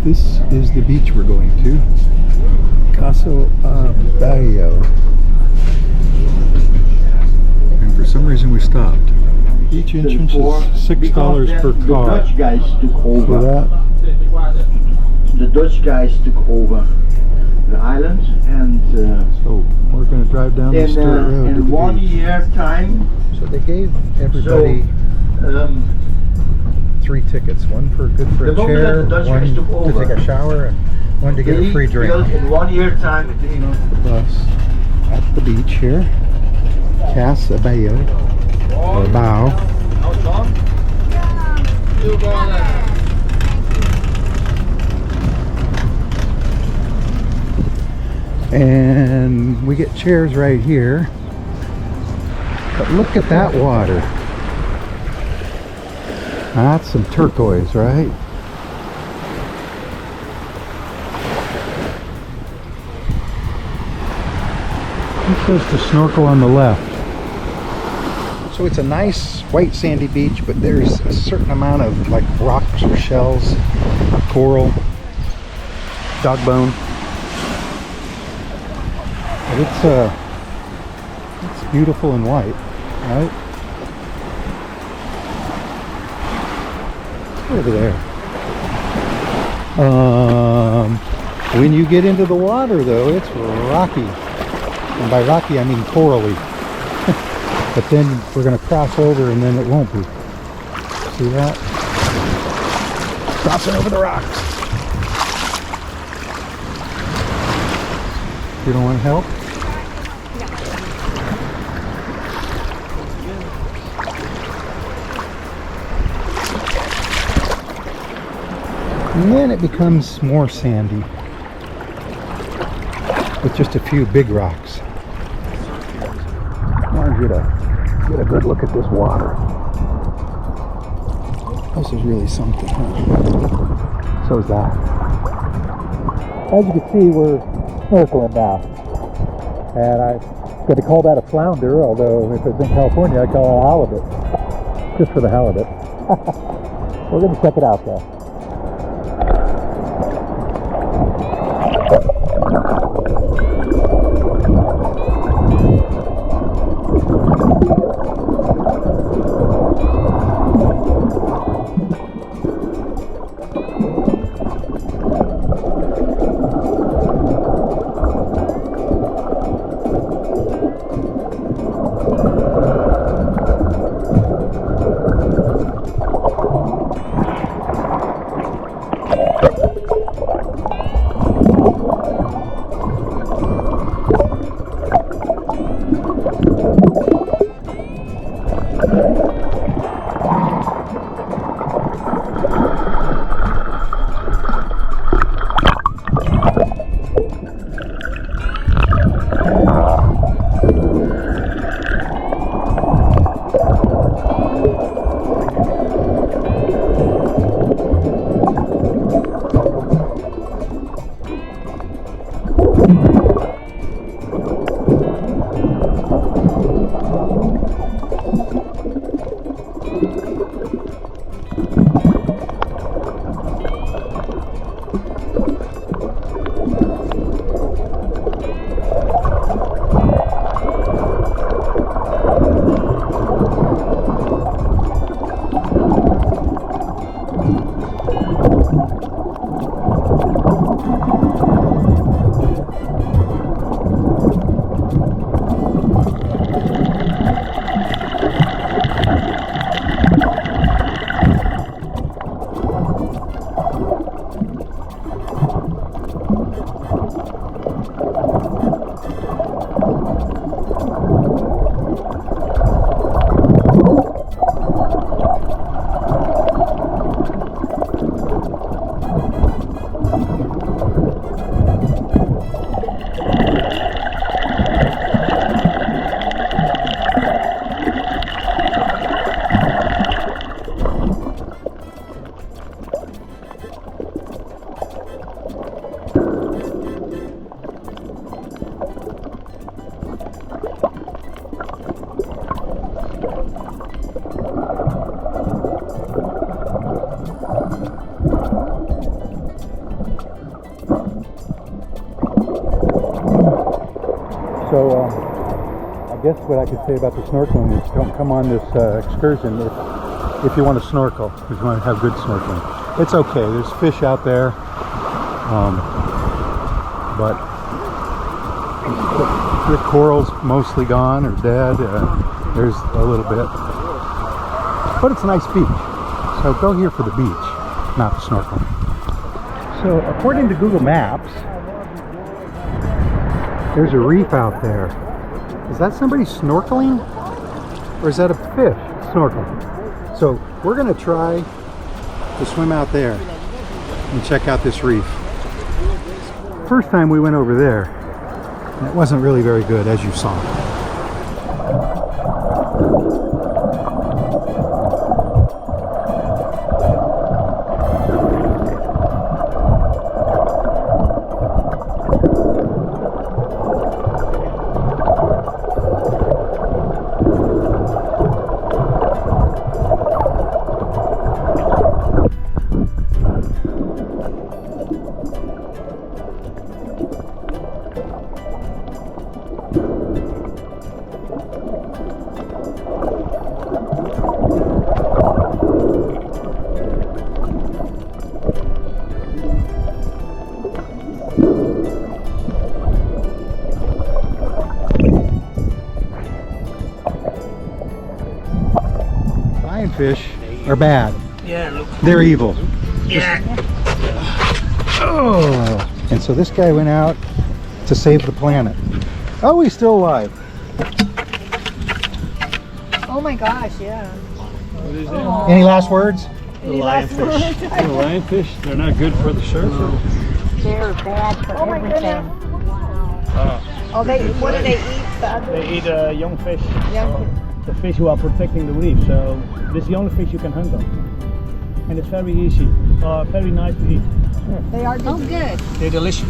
This is the beach we're going to. Cas Abao. And for some reason we stopped. Each entrance is $6 per car. The Dutch guys took over. The Dutch guys took over the island, and so we're going to drive down the Sturt Road in to the 1 beach. year time. So they gave everybody 3 tickets. One for good for a chair, one to take a shower, and one to get a free drink. In 1 year time, Bus at the beach here. Cas Abao. Or Bao. And we get chairs right here. But look at that water. That's some turquoise, right? It says to snorkel on the left. So it's a nice white sandy beach, but there's a certain amount of like rocks or shells, coral, dog bone. But it's beautiful and white, right? Over there. When you get into the water though, it's rocky. And by rocky I mean corally. But then we're going to cross over and then it won't be. See that? Crossing over the rocks. You don't want to help? And then it becomes more sandy with just a few big rocks. Now get a good look at this water. This is really something, huh? So is that. As you can see, we're snorkeling now. And I'm going to call that a flounder, although if it's in California, I'd call it a halibut. Just for the halibut. We're going to check it out though. So I guess what I could say about the snorkeling is don't come on this excursion if you want to snorkel, if you want to have good snorkeling. It's okay, there's fish out there, but the coral's mostly gone or dead. There's a little bit, but it's a nice beach, so go here for the beach, not the snorkeling. So according to Google Maps, there's a reef out there. Is that somebody snorkeling? Or is that a fish snorkeling? So we're gonna try to swim out there and check out this reef. First time we went over there, and it wasn't really very good, as you saw. Lionfish are bad. Yeah, look. They're evil. Yeah. Oh! And so this guy went out to save the planet. Oh, he's still alive. Oh my gosh, yeah. What is that? Any last words? The lionfish. The lionfish, they're not good for the surfer. They're bad for everything. Oh, what do they eat? The other They eat young fish. young The fish who are protecting the reef. So this is the only fish you can hunt on. And it's very easy. Very nice to eat. They are. Oh, good. They're delicious.